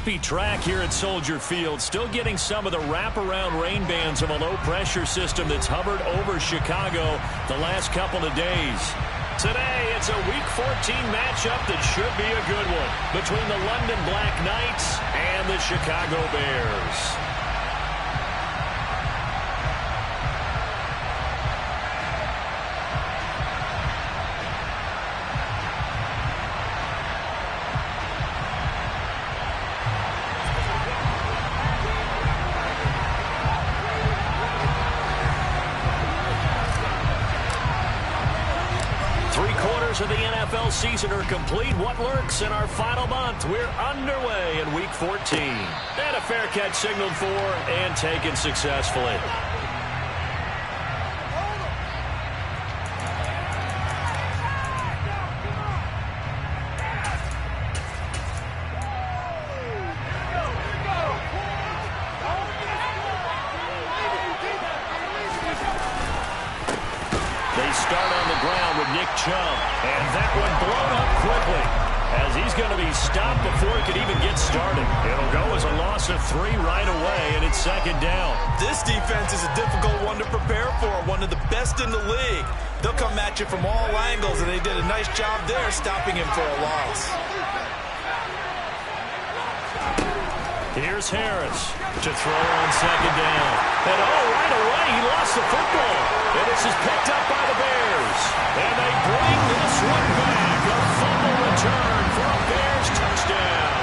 bumpy track here at Soldier Field. Still getting some of the wraparound rain bands of a low-pressure system that's hovered over Chicago the last couple of days. Today, it's a Week 14 matchup that should be a good one between the London Black Knights and the Chicago Bears. Of the NFL season are complete. What lurks in our final month? We're underway in Week 14. And a fair catch signaled for and taken successfully. They start on the ground with Nick Chubb. And that one blown up quickly as he's going to be stopped before it could even get started. It'll go as a loss of 3 right away, and it's second down. This defense is a difficult one to prepare for, one of the best in the league. They'll come at you from all angles, and they did a nice job there stopping him for a loss. Here's Harris to throw on second down. And right away, he lost the football. And this is picked up by the Bears. And they bring this one back. A fumble return for a Bears touchdown.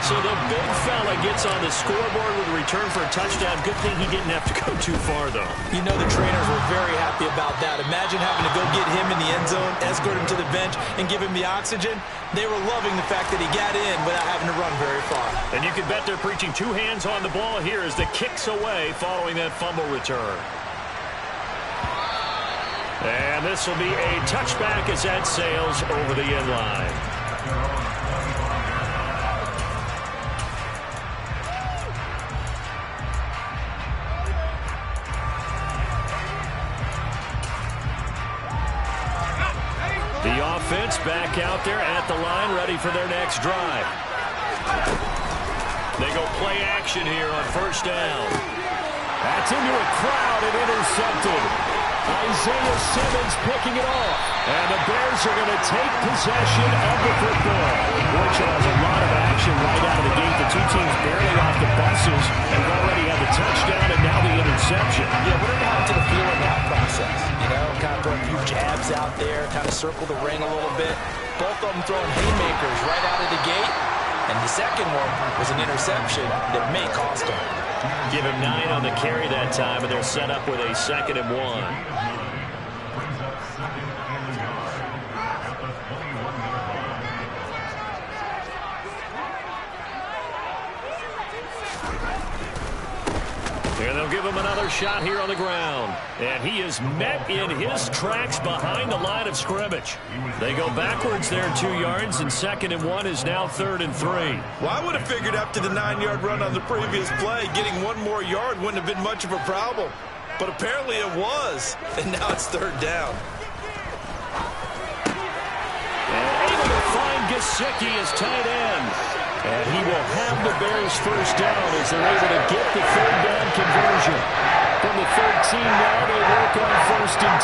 So the big fella gets on the scoreboard with a return for a touchdown. Good thing he didn't have to go too far, though. You know the trainers were very happy about that. Imagine having to go get him in the end zone, escort him to the bench, and give him the oxygen. They were loving the fact that he got in without having to run very far. And you can bet they're preaching 2 hands on the ball here as the kick's away following that fumble return. And this will be a touchback as that sails over the end line. The offense back out there at the line, ready for their next drive. They go play action here on first down. That's into a crowd and intercepted. Isaiah Simmons picking it off. And the Bears are going to take possession of the football. Which has a lot of action right out of the gate. The two teams barely off the buses and already had the touchdown and now the interception. Yeah, what happened to the feel of that process? You know, kind of throwing a few jabs out there, kind of circle the ring a little bit. Both of them throwing haymakers right out of the gate. And the second one was an interception that may cost them. Give him 9 on the carry that time, and they're set up with a 2nd and 1. And they'll give him another shot here on the ground. And he is met in his tracks behind the line of scrimmage. They go backwards there 2 yards, and 2nd and 1 is now 3rd and 3. Well, I would have figured after the 9-yard run on the previous play, getting 1 more yard wouldn't have been much of a problem. But apparently it was, and now it's 3rd down. And able to find Gesicki as tight end. And he will have the Bears first down as they're able to get the 3rd down conversion. From the 13 now, they work on 1st and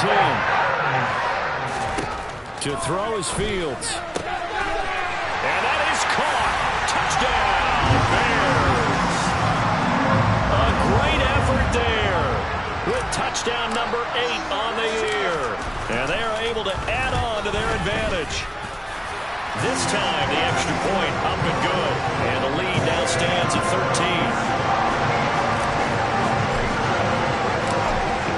10. To throw is Fields. And that is caught. Touchdown, Bears. A great effort there with touchdown number 8 on the year. And they are able to add on to their advantage. This time, the extra point up and good. And the lead now stands at 13.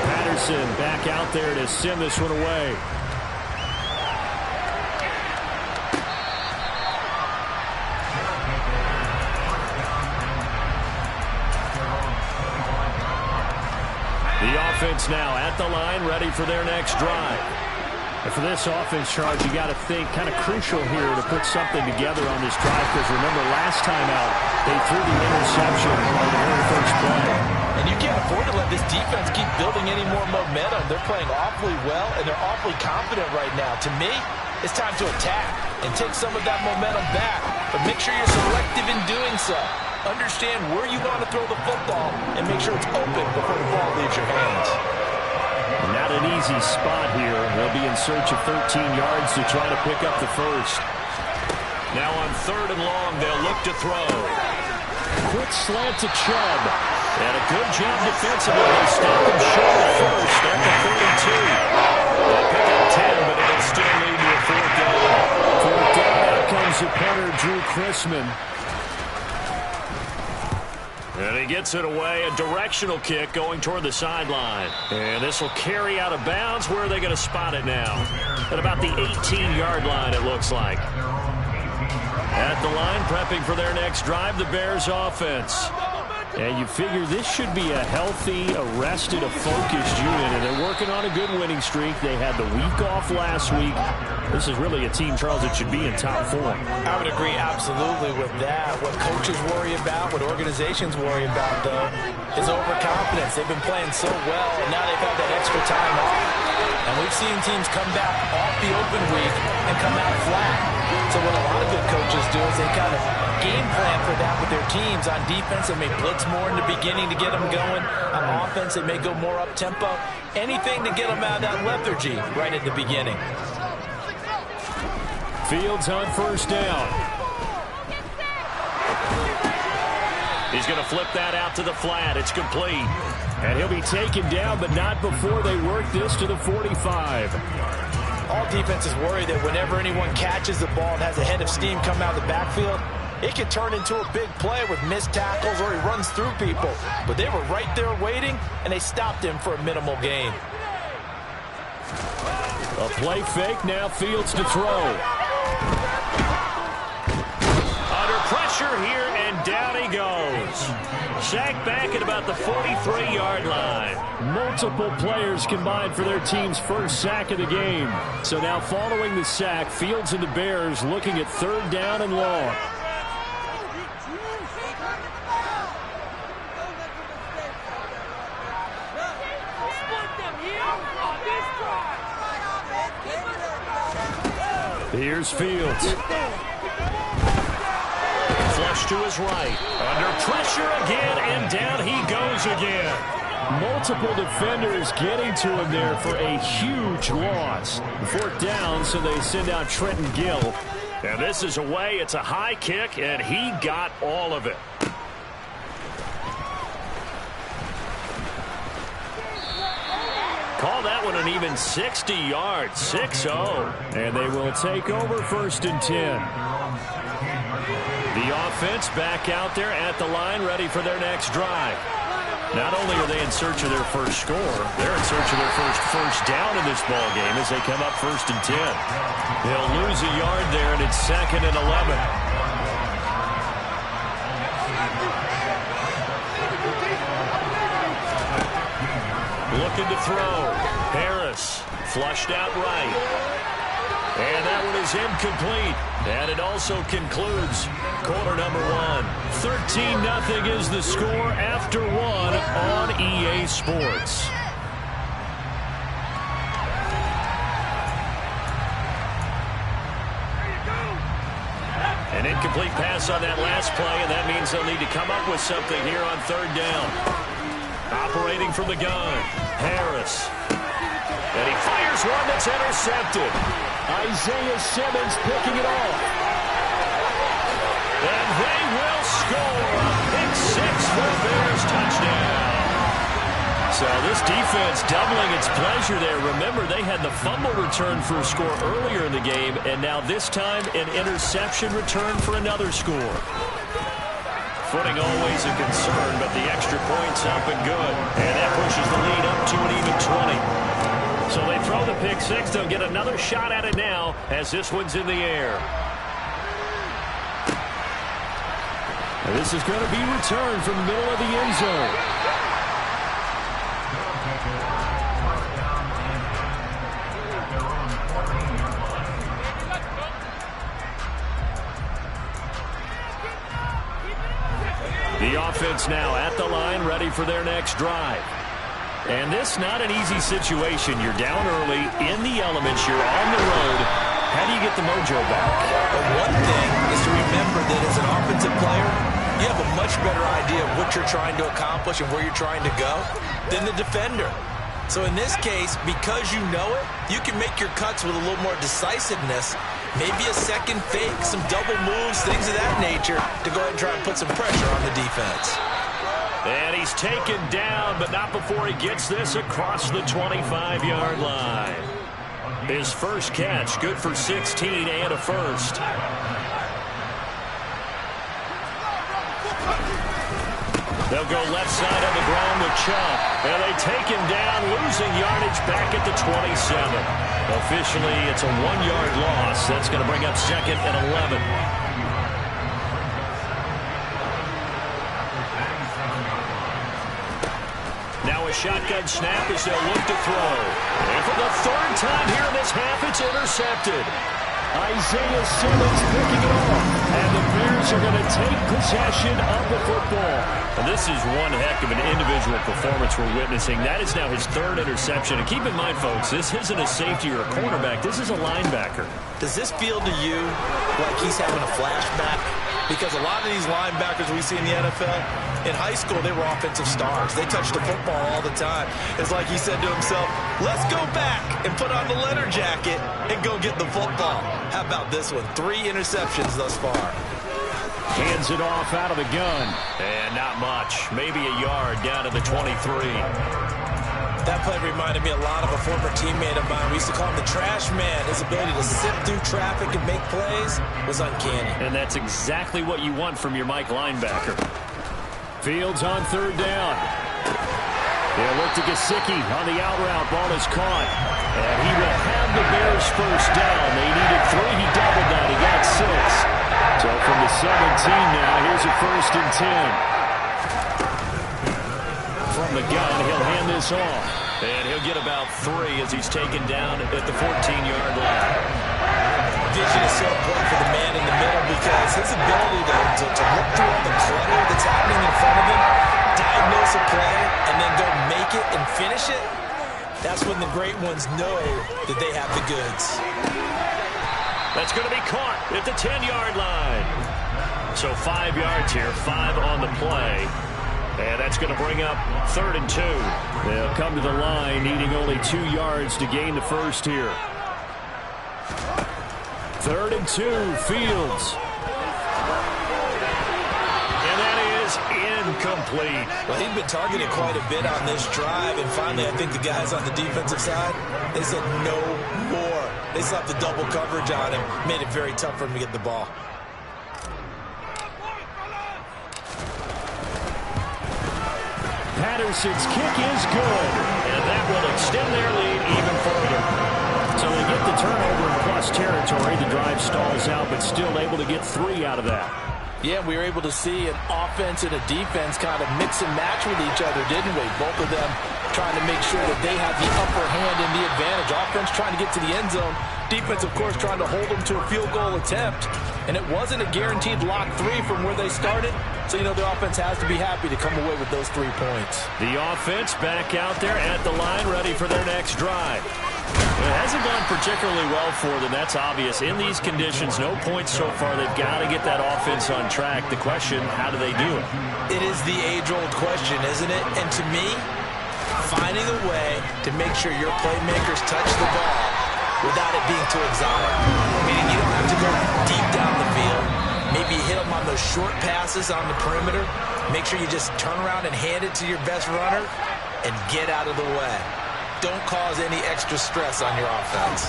Patterson back out there to send this one away. The offense now at the line, ready for their next drive. And for this offense, Charge, you got to think kind of crucial here to put something together on this drive, because remember last time out, they threw the interception on the very first play. And you can't afford to let this defense keep building any more momentum. They're playing awfully well, and they're awfully confident right now. To me, it's time to attack and take some of that momentum back. but make sure you're selective in doing so. Understand where you want to throw the football and make sure it's open before the ball leaves your hands. Not an easy spot here. They'll be in search of 13 yards to try to pick up the first. Now on 3rd and long, they'll look to throw. Quick slant to Chubb. And a good job defensively. They stop him short of first at the 42. They'll pick up 10, but it'll still lead to a 4th down. 4th down, out comes the punter, Drew Chrisman. And he gets it away, a directional kick going toward the sideline. And this will carry out of bounds. Where are they going to spot it now? At about the 18-yard line, it looks like. At the line, prepping for their next drive, the Bears offense. And you figure this should be a healthy, arrested, a focused unit. And they're working on a good winning streak. They had the week off last week. This is really a team, Charles, that should be in top form. I would agree absolutely with that. What coaches worry about, what organizations worry about, though, is overconfidence. They've been playing so well, and now they've had that extra time off. And we've seen teams come back off the open week and come out flat. So what a lot of good coaches do is they kind of game plan for that with their teams. On defense, they may blitz more in the beginning to get them going. On offense, they may go more up-tempo. Anything to get them out of that lethargy right at the beginning. Fields on 1st down. He's going to flip that out to the flat. It's complete. And he'll be taken down, but not before they work this to the 45. All defenses worry that whenever anyone catches the ball and has a head of steam come out of the backfield, it can turn into a big play with missed tackles or he runs through people. But they were right there waiting, and they stopped him for a minimal gain. A play fake, now Fields to throw. Under pressure here, and down he goes. Sacked back at about the 43-yard line. Multiple players combined for their team's first sack of the game. So now following the sack, Fields and the Bears looking at 3rd down and long. Here's Fields. Flush to his right. Under pressure again, and down he goes again. Multiple defenders getting to him there for a huge loss. 4th down, so they send out Trenton Gill. And this is away. It's a high kick, and he got all of it. Call that one an even 60 yards, 6-0. And they will take over 1st and 10. The offense back out there at the line, ready for their next drive. Not only are they in search of their first score, they're in search of their first down in this ball game as they come up 1st and 10. They'll lose a yard there, and it's 2nd and 11. Looking to throw. Harris flushed out right. And that one is incomplete. And it also concludes quarter number 1. 13-0 is the score after 1 on EA Sports. An incomplete pass on that last play, and that means they'll need to come up with something here on 3rd down. Operating from the gun, Harris. And he fires one that's intercepted. Isaiah Simmons picking it off. And they will score. Pick 6 for the Bears, touchdown. So this defense doubling its pleasure there. Remember, they had the fumble return for a score earlier in the game, and now this time an interception return for another score. Footing always a concern, but the extra point's up and good. And that pushes the lead up to an even 20. So they throw the pick 6. They'll get another shot at it now as this one's in the air. And this is going to be returned from the middle of the end zone. The offense now at the line, ready for their next drive. And this not an easy situation. You're down early in the elements. You're on the road. How do you get the mojo back? But one thing is to remember that as an offensive player, you have a much better idea of what you're trying to accomplish and where you're trying to go than the defender. So in this case, because you know it, you can make your cuts with a little more decisiveness, maybe a second fake, some double moves, things of that nature, to go ahead and try and put some pressure on the defense. And he's taken down, but not before he gets this across the 25-yard line. His first catch, good for 16 and a first. They'll go left side of the ground with Chubb. And they take him down, losing yardage back at the 27. Officially, it's a 1-yard loss. That's going to bring up 2nd and 11. Now a shotgun snap as they'll look to throw. And for the 3rd time here in this half, it's intercepted. Isaiah Simmons picking it off. And the Bears are going to take possession of the football. And this is one heck of an individual performance we're witnessing. That is now his 3rd interception. And keep in mind, folks, this isn't a safety or a cornerback. This is a linebacker. Does this feel to you like he's having a flashback? Because a lot of these linebackers we see in the NFL, in high school, they were offensive stars. They touched the football all the time. It's like he said to himself, let's go back and put on the leather jacket and go get the football. How about this one? 3 interceptions thus far. Hands it off out of the gun. And not much. Maybe a yard down to the 23. That play reminded me a lot of a former teammate of mine. We used to call him the trash man. His ability to sift through traffic and make plays was uncanny. And that's exactly what you want from your Mike linebacker. Fields on 3rd down. They'll look to Gesicki on the out route. Ball is caught. And he will have the Bears first down. They needed 3. He doubled that. He got 6. So from the 17 now, here's a 1st and 10. From the gun, he'll hand this off. And he'll get about 3 as he's taken down at the 14-yard line. Vision is so important for the man in the middle because his ability to look through all the clutter that's happening in front of him, diagnose a play, and then go make it and finish it, that's when the great ones know that they have the goods. That's going to be caught at the 10-yard line. So 5 yards here, 5 on the play. And that's going to bring up 3rd and 2. They'll come to the line needing only 2 yards to gain the first here. 3rd and 2, Fields. And that is incomplete. Well, he'd been targeted quite a bit on this drive, and finally I think the guys on the defensive side, they said no more. They slapped the double coverage on him, made it very tough for him to get the ball. Patterson's kick is good, and that will extend their lead even further. So they get the turnover in plus territory. The drive stalls out, but still able to get 3 out of that. Yeah, we were able to see an offense and a defense kind of mix and match with each other, didn't we? Both of them trying to make sure that they have the upper hand and the advantage. Offense trying to get to the end zone. Defense, of course, trying to hold them to a field goal attempt. And it wasn't a guaranteed lock 3 from where they started. So, you know, the offense has to be happy to come away with those 3 points. The offense back out there at the line, ready for their next drive. It hasn't gone particularly well for them. That's obvious. In these conditions, no points so far. They've got to get that offense on track. The question, how do they do it? It is the age-old question, isn't it? And to me, finding a way to make sure your playmakers touch the ball without it being too exotic. Meaning you don't have to go deep down the field. Maybe hit them on those short passes on the perimeter. Make sure you just turn around and hand it to your best runner and get out of the way. Don't cause any extra stress on your offense.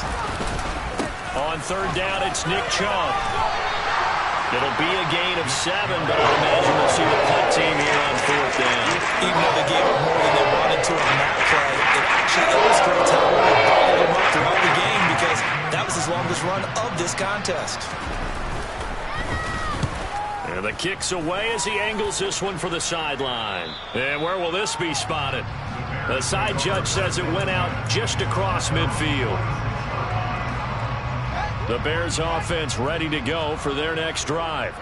On 3rd down, it's Nick Chubb. It'll be a gain of 7, but I imagine we'll see the punt team here on 4th down. Even though they gave up more than they wanted to on that play, it actually illustrates how well they bottled them up throughout the game because that was his longest run of this contest. And the kick's away as he angles this one for the sideline. And where will this be spotted? The side judge says it went out just across midfield. The Bears offense ready to go for their next drive.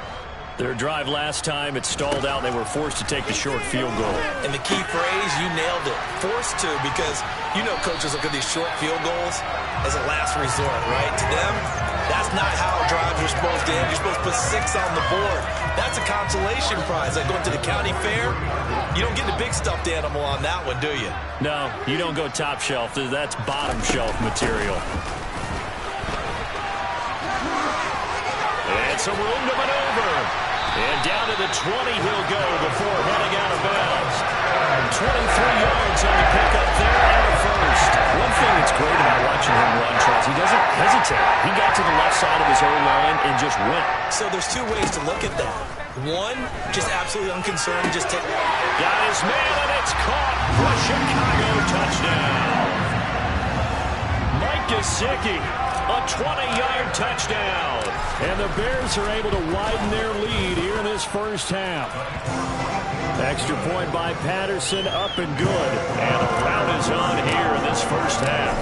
Their drive last time, it stalled out. They were forced to take the short field goal. And the key phrase, you nailed it. Forced to, because you know coaches look at these short field goals as a last resort, right? To them, That's not how drives are supposed to end. You're supposed to put 6 on the board. That's a consolation prize. Like going to the county fair, you don't get the big stuffed animal on that one, do you? No, you don't go top shelf. That's bottom shelf material. And some room to maneuver. And down to the 20 he'll go before heading out of bounds. 23 yards on the pickup there and a first. One thing that's great about watching him run, Charles, he doesn't hesitate. He got to the left side of his own line and just went. So there's 2 ways to look at that. One, just absolutely unconcerned, just take... Got his man, and it's caught for a Chicago touchdown. Mike Gesicki, a 20-yard touchdown. And the Bears are able to widen their lead here in this first half. Extra point by Patterson, up and good. And a rout is on here in this first half.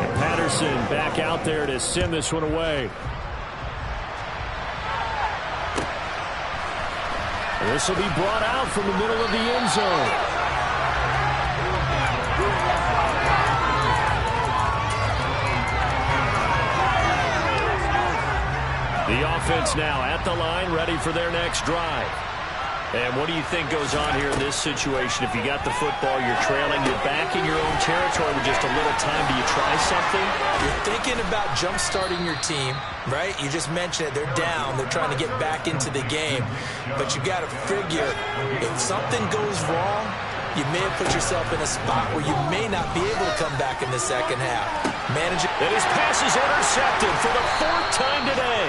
And Patterson back out there to send this one away. This will be brought out from the middle of the end zone. The offense now at the line, ready for their next drive. And what do you think goes on here in this situation? If you got the football, you're trailing, you're back in your own territory with just a little time. Do you try something? You're thinking about jump-starting your team, right? You just mentioned it. They're down. They're trying to get back into the game. But you got to figure, if something goes wrong, you may have put yourself in a spot where you may not be able to come back in the second half. Manage it. And his pass is intercepted for the 4th time today.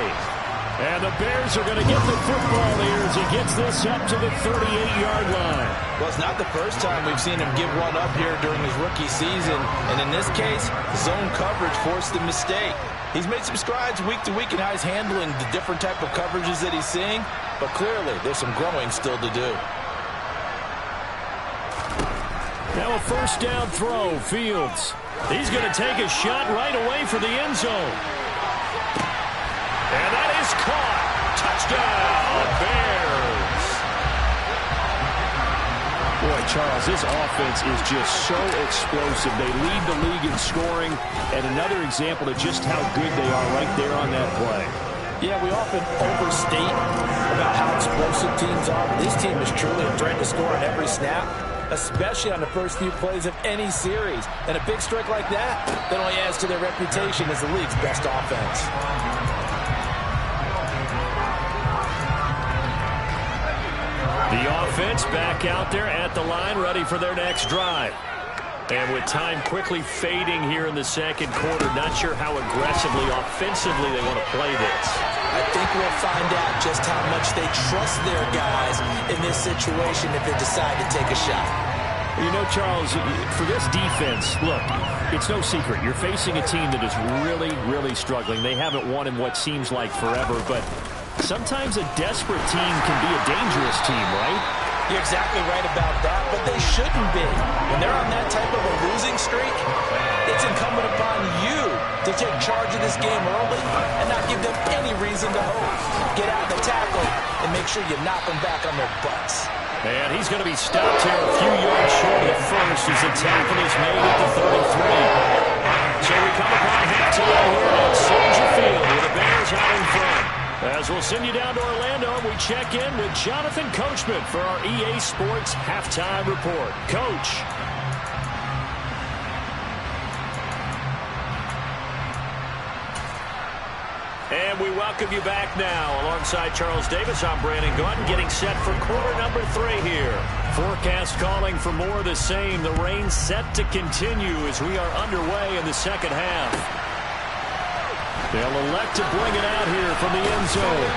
And the Bears are going to get the football here as he gets this up to the 38-yard line. Well, it's not the first time we've seen him give one up here during his rookie season. And in this case, zone coverage forced the mistake. He's made some strides week to week in how he's handling the different type of coverages that he's seeing. But clearly, there's some growing still to do. Now a first down throw, Fields. He's going to take a shot right away for the end zone. And that is caught. Touchdown, Bears. Boy, Charles, this offense is just so explosive. They lead the league in scoring, and another example of just how good they are right there on that play. Yeah, we often overstate about how explosive teams are. This team is truly a threat to score on every snap, especially on the first few plays of any series. And a big strike like that only adds to their reputation as the league's best offense. The offense back out there at the line, ready for their next drive. And with time quickly fading here in the second quarter, not sure how aggressively, offensively they want to play this. I think we'll find out just how much they trust their guys in this situation if they decide to take a shot. You know, Charles, for this defense, look, it's no secret. You're facing a team that is really, really struggling. They haven't won in what seems like forever, but sometimes a desperate team can be a dangerous team, right? You're exactly right about that, but they shouldn't be. When they're on that type of a losing streak, it's incumbent upon you to take charge of this game early and not give them any reason to hope. Get out the tackle and make sure you knock them back on their butts. And he's going to be stopped here a few yards short of the first as the tackle is made at the 33. So we come upon halftime here at Soldier Field with the Bears out in front. As we'll send you down to Orlando, we check in with Jonathan Coachman for our EA Sports Halftime Report. Coach. And we welcome you back now. Alongside Charles Davis, I'm Brandon Gaudin, getting set for quarter number 3 here. Forecast calling for more of the same. The rain set to continue as we are underway in the second half. They'll elect to bring it out here from the end zone.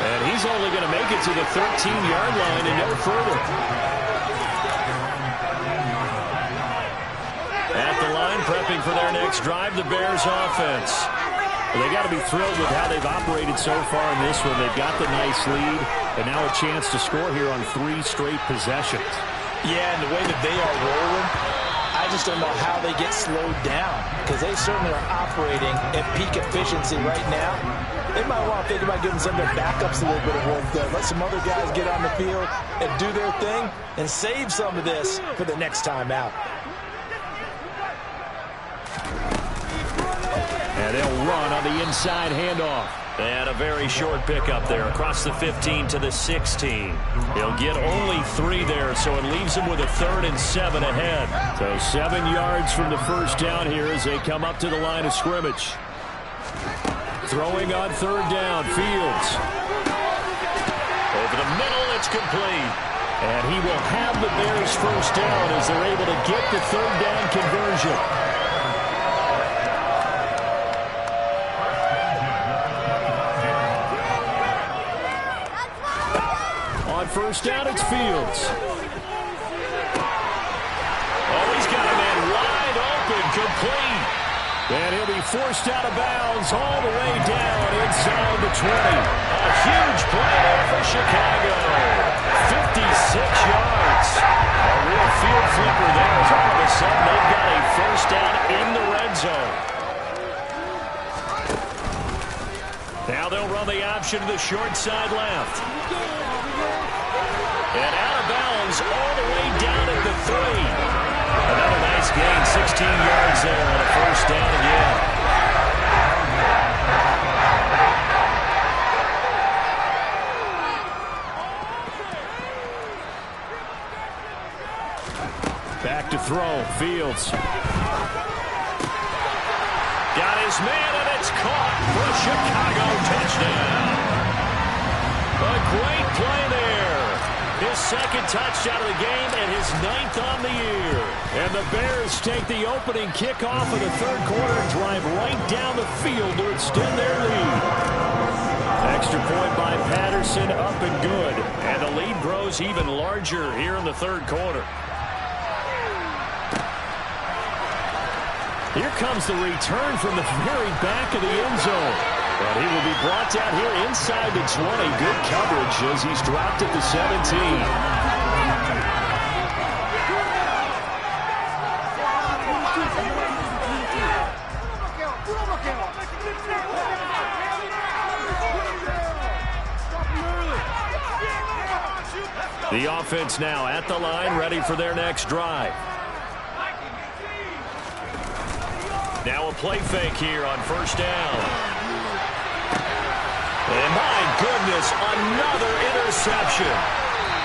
And he's only going to make it to the 13-yard line and no further. At the line, prepping for their next drive, the Bears offense. Well, they got to be thrilled with how they've operated so far in this one. They've got the nice lead, and now a chance to score here on 3 straight possessions. Yeah, and the way that they are rolling, I just don't know how they get slowed down, because they certainly are operating at peak efficiency right now. They might want to think about giving some of their backups a little bit of work done. Let some other guys get on the field and do their thing and save some of this for the next time out. And they'll run on the inside handoff. And a very short pickup there across the 15 to the 16. He'll get only 3 there, so it leaves him with a 3rd and 7 ahead. So 7 yards from the first down here as they come up to the line of scrimmage. Throwing on 3rd down, Fields. Over the middle, it's complete. And he will have the Bears first down as they're able to get the 3rd down conversion. On first down, it's Fields. Oh, he's got a man wide open, complete. And he'll be forced out of bounds all the way down inside the 20. A huge play there for Chicago. 56 yards. A real field flipper there as all of a sudden they've got a first down in the red zone. Now they'll run the option to the short side left. And out of bounds all the way down at the 3. Another nice gain, 16 yards there on a first down again. Back to throw, Fields. Got his man, and it's caught for a Chicago touchdown. A great play there. His 2nd touchdown of the game and his 9th on the year. And the Bears take the opening kickoff of the 3rd quarter and drive right down the field to extend their lead. Extra point by Patterson, up and good. And the lead grows even larger here in the 3rd quarter. Here comes the return from the very back of the end zone. And he will be brought down here inside the 20. Good coverage as he's dropped at the 17. The offense now at the line, ready for their next drive. Now a play fake here on first down. And my goodness, another interception.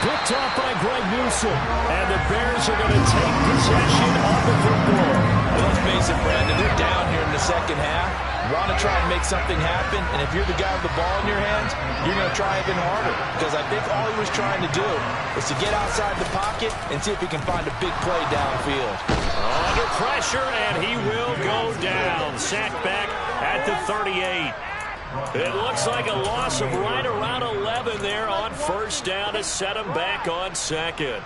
Picked off by Greg Newsome. And the Bears are going to take possession of the football. Well, let's face it, Brandon, they're down here in the 2nd half. Want to try and make something happen, and if you're the guy with the ball in your hands, you're going to try even harder. Because I think all he was trying to do was to get outside the pocket and see if he can find a big play downfield. Under pressure, and he will go down. Sacked back at the 38. It looks like a loss of right around 11 there on first down to set him back on 2nd.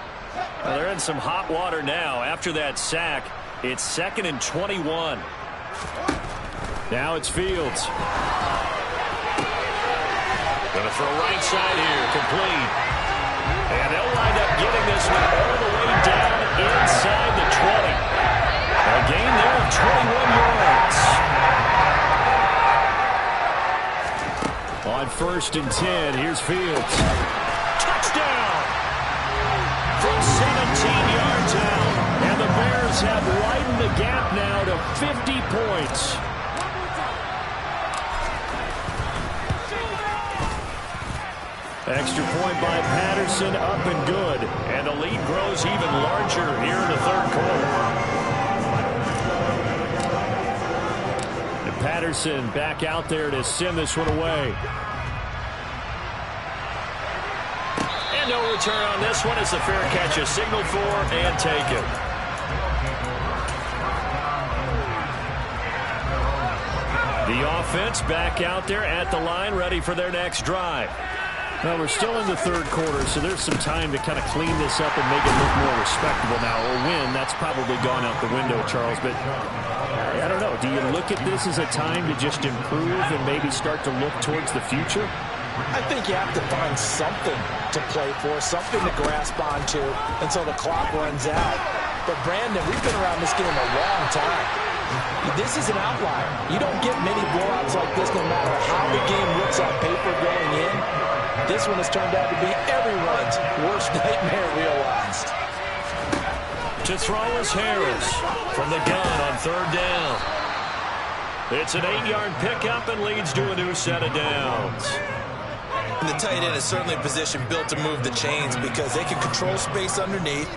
Well, they're in some hot water now. After that sack, it's 2nd and 21. Now it's Fields. Going to throw right side here, complete. And they'll wind up getting this one all the way down inside the 20. A gain there of 21 yards. On 1st and 10, here's Fields. Touchdown! From 17 yards out. And the Bears have widened the gap now to 50 points. Extra point by Patterson, up and good. And the lead grows even larger here in the 3rd quarter. And Patterson back out there to send this one away. And no return on this one. It's a fair catch, a signal for, and taken. The offense back out there at the line, ready for their next drive. Well, we're still in the 3rd quarter, so there's some time to kind of clean this up and make it look more respectable now. Or win, that's probably gone out the window, Charles. But I don't know. Do you look at this as a time to just improve and maybe start to look towards the future? I think you have to find something to play for, something to grasp onto until the clock runs out. But, Brandon, we've been around this game a long time. This is an outlier. You don't get many blowouts like this no matter how the game looks on paper going in. This one has turned out to be everyone's worst nightmare realized. To throw is Harris from the gun on 3rd down. It's an 8-yard pickup and leads to a new set of downs. And the tight end is certainly a position built to move the chains because they can control space underneath.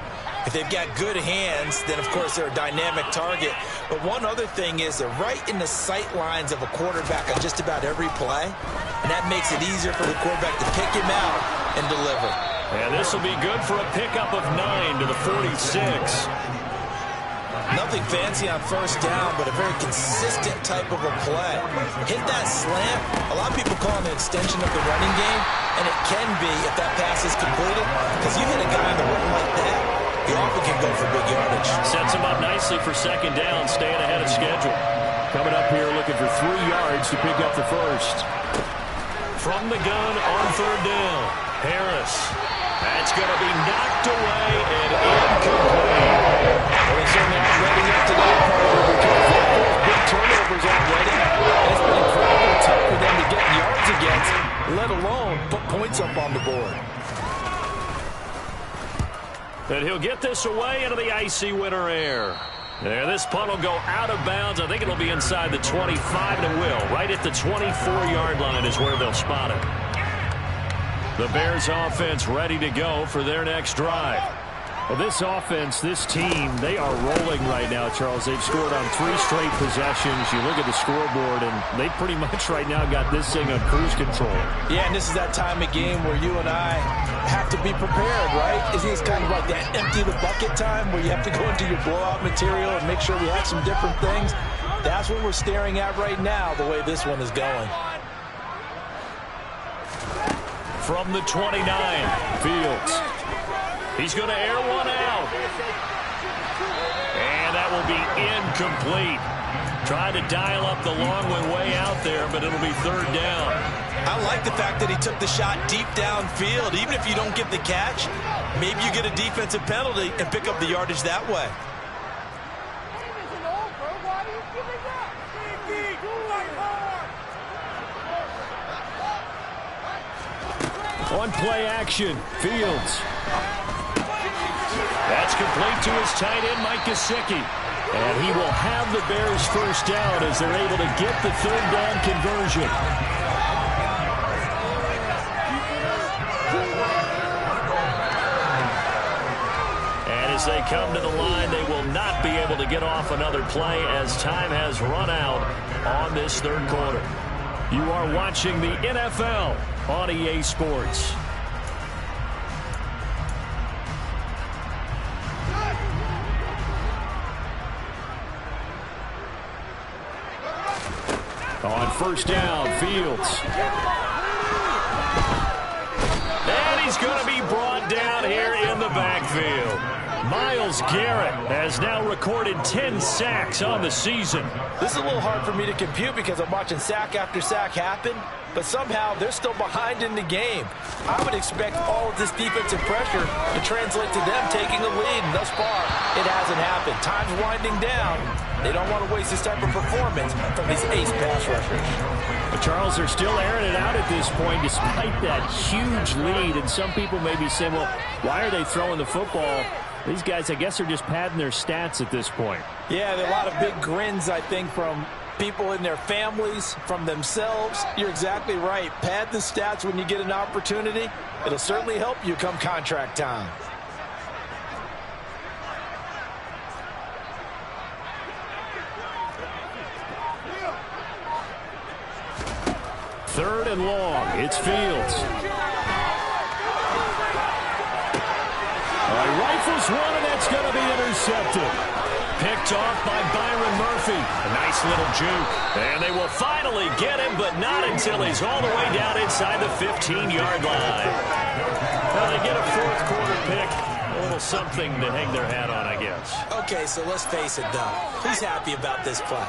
If they've got good hands, then, of course, they're a dynamic target. But one other thing is they're right in the sight lines of a quarterback on just about every play. And that makes it easier for the quarterback to pick him out and deliver. And this will be good for a pickup of 9 to the 46. Nothing fancy on first down, but a very consistent type of a play. Hit that slant. A lot of people call it an extension of the running game, and it can be if that pass is completed, because you hit a guy on the run like that, he often can go for big yardage. Sets him up nicely for second down, staying ahead of schedule. Coming up here looking for 3 yards to pick up the first. From the gun on third down, Harris. That's going to be knocked away and incomplete. Well, they certainly aren't ready up to that part because those big turnovers already. It's been incredibly tough for them to get yards against, let alone put points up on the board. And he'll get this away into the icy winter air. There, this punt will go out of bounds. I think it'll be inside the 25, and it will. Right at the 24-yard line is where they'll spot it. The Bears offense ready to go for their next drive. Well, this offense, this team, they are rolling right now, Charles. They've scored on 3 straight possessions. You look at the scoreboard, and they pretty much right now got this thing on cruise control. Yeah, and this is that time of game where you and I have to be prepared, right? It's kind of like that empty the bucket time where you have to go into your blowout material and make sure we have some different things. That's what we're staring at right now, the way this one is going. From the 29, Fields. He's going to air one out. And that will be incomplete. Trying to dial up the long one way out there, but it'll be third down. I like the fact that he took the shot deep downfield. Even if you don't get the catch, maybe you get a defensive penalty and pick up the yardage that way. On play action, Fields. That's complete to his tight end, Mike Gesicki. And he will have the Bears first down as they're able to get the third down conversion. And as they come to the line, they will not be able to get off another play as time has run out on this third quarter. You are watching the NFL on EA Sports. On first down, Fields. And he's going to be brought down here in the backfield. Myles Garrett has now recorded 10 sacks on the season. This is a little hard for me to compute because I'm watching sack after sack happen, but somehow they're still behind in the game. I would expect all of this defensive pressure to translate to them taking a lead, and thus far, it hasn't happened. Time's winding down. They don't want to waste this type of performance from these ace pass rushers. But Charles, they're still airing it out at this point despite that huge lead, and some people may be saying, well, why are they throwing the football? These guys, I guess, are just padding their stats at this point. Yeah, there are a lot of big grins, I think, from people in their families, from themselves. You're exactly right. Pad the stats when you get an opportunity. It'll certainly help you come contract time. Third and long. It's Fields. Rifles one, and that's going to be intercepted. Picked off by Byron Murphy. A nice little juke. And they will finally get him, but not until he's all the way down inside the 15-yard line. Well, they get a fourth quarter pick. A little something to hang their hat on, I guess. Okay, so let's face it, though. Who's happy about this play?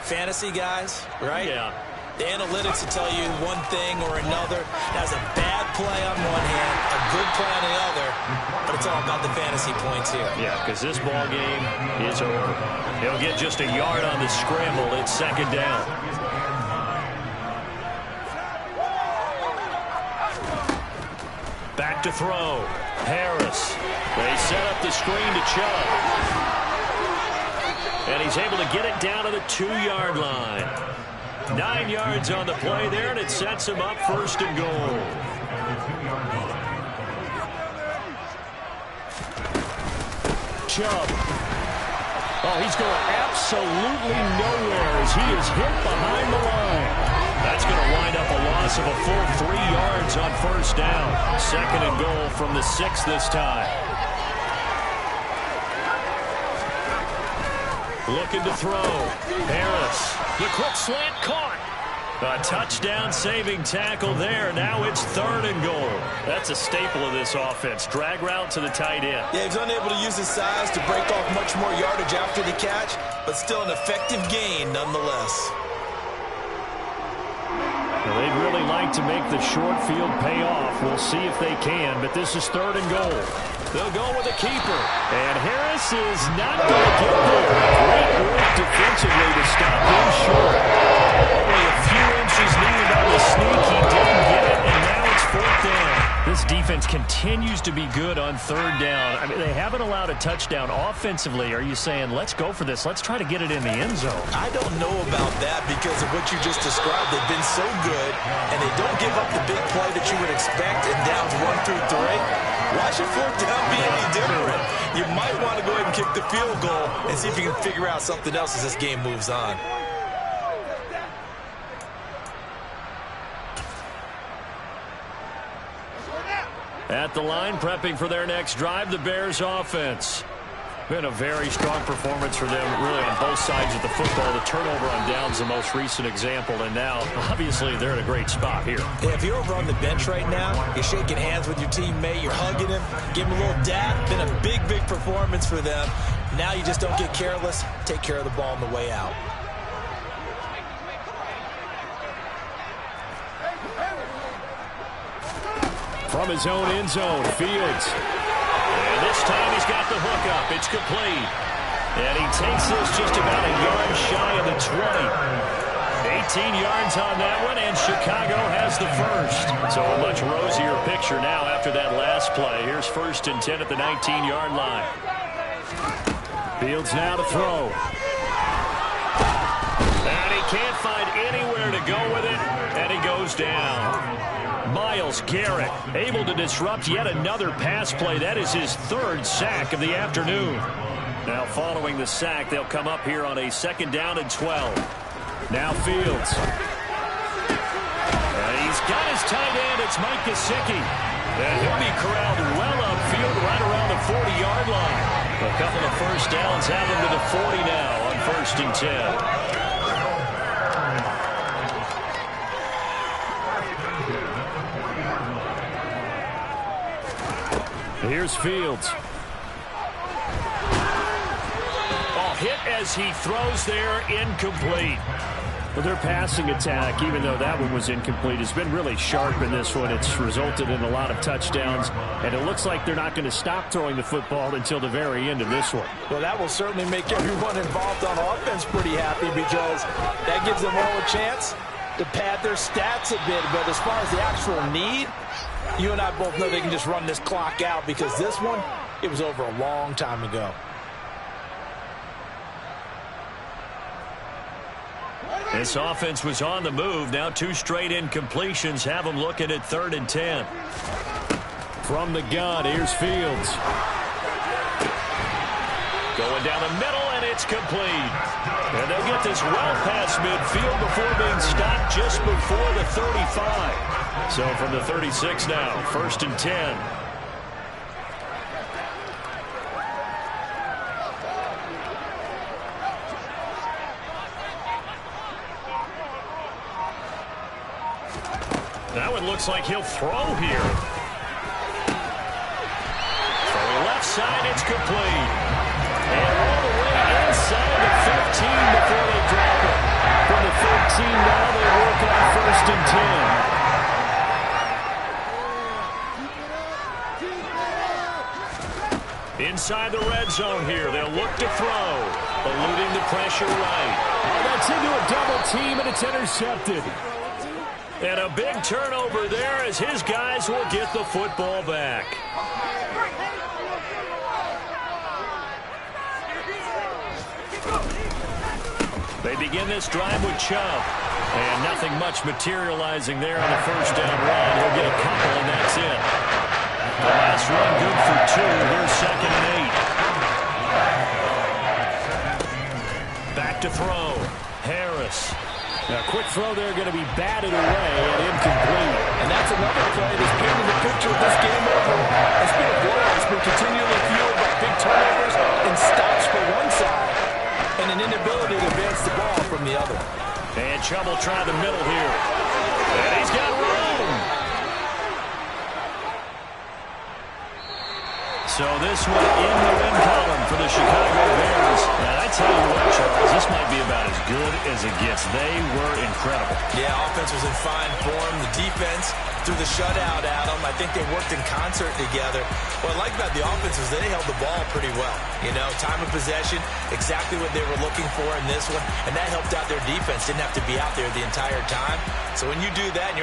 Fantasy guys, right? Yeah. The analytics will tell you one thing or another. That's a bad play on one hand, a good play on the other, but it's all about the fantasy points here. Yeah, because this ball game is over. He'll get just a yard on the scramble. It's second down. Back to throw. Harris. They set up the screen to Chubb. And he's able to get it down to the 2-yard line. 9 yards on the play there, and it sets him up 1st and goal. Chubb. Oh, he's going absolutely nowhere as he is hit behind the line. That's going to wind up a loss of a full 3 yards on 1st down. 2nd and goal from the 6 this time. Looking to throw. Harris. The quick slant caught. A touchdown-saving tackle there. Now it's 3rd and goal. That's a staple of this offense. Drag route to the tight end. Yeah, he's unable to use his size to break off much more yardage after the catch, but still an effective gain nonetheless. Well, they'd really like to make the short field pay off. We'll see if they can, but this is 3rd and goal. They'll go with a keeper. And Harris is not going to get there. Great work defensively to stop him short. Only a few inches needed on the sneak. He didn't get it, and now it's 4th down. This defense continues to be good on 3rd down. I mean, they haven't allowed a touchdown offensively. Are you saying, let's go for this? Let's try to get it in the end zone. I don't know about that because of what you just described. They've been so good, and they don't give up the big play that you would expect in downs 1 through 3. Why should 4th down be any different? You might want to go ahead and kick the field goal and see if you can figure out something else as this game moves on. At the line, prepping for their next drive, the Bears offense. Been a very strong performance for them, really, on both sides of the football. The turnover on downs, the most recent example, and now, obviously, they're in a great spot here. Yeah, if you're over on the bench right now, you're shaking hands with your teammate, you're hugging him, give him a little dap. Been a big, big performance for them. Now you just don't get careless. Take care of the ball on the way out. From his own end zone, Fields. And this time he's got the hook up. It's complete. And he takes this just about a yard shy of the 20. 18 yards on that one, and Chicago has the first. So a much rosier picture now after that last play. Here's 1st and 10 at the 19-yard line. Fields now to throw. And he can't find anywhere to go with it, and he goes down. Myles Garrett able to disrupt yet another pass play. That is his 3rd sack of the afternoon. Now following the sack, they'll come up here on a 2nd down and 12. Now Fields. And he's got his tight end. It's Mike Gesicki. And he'll be corralled well upfield right around the 40-yard line. A couple of 1st downs have him to the 40 now on 1st and 10. Here's Fields. Oh, hit as he throws there, incomplete. Well, their passing attack, even though that one was incomplete, has been really sharp in this one. It's resulted in a lot of touchdowns, and it looks like they're not going to stop throwing the football until the very end of this one. Well, that will certainly make everyone involved on offense pretty happy because that gives them all a chance to pad their stats a bit. But as far as the actual need, you and I both know they can just run this clock out because this one, it was over a long time ago. This offense was on the move. Now 2 straight incompletions have them looking at 3rd and 10. From the gun, here's Fields. Going down the middle, and it's complete. And they'll get this well past midfield before being stopped just before the 35. So from the 36 now, 1st and 10. That one looks like he'll throw here. From the left side, it's complete. And all the way inside the 15 before they drop it. From the 13 now, they work on 1st and 10. Inside the red zone here. They'll look to throw. Eluding the pressure right. Oh, that's into a double team, and it's intercepted. And a big turnover there as his guys will get the football back. They begin this drive with Chubb. And nothing much materializing there on the first down run. He'll get a couple, and that's it. The last run good for 2. Here's 2nd and 8. Back to throw. Harris. Now, quick throw there going to be batted away and incomplete. And that's another play that's painted the picture of this game overall. It's been a blowout. It's been continually fueled by big turnovers and stops for one side and an inability to advance the ball from the other. And Chubb will try the middle here. And he's got room. So this one in the win column for the Chicago Bears. Now, I tell you what, Charles, this might be about as good as it gets. They were incredible. Yeah, offense was in fine form. The defense through the shutout, Adam. I think they worked in concert together. What I like about the offense is they held the ball pretty well. You know, time of possession, exactly what they were looking for in this one, and that helped out their defense. Didn't have to be out there the entire time. So when you do that,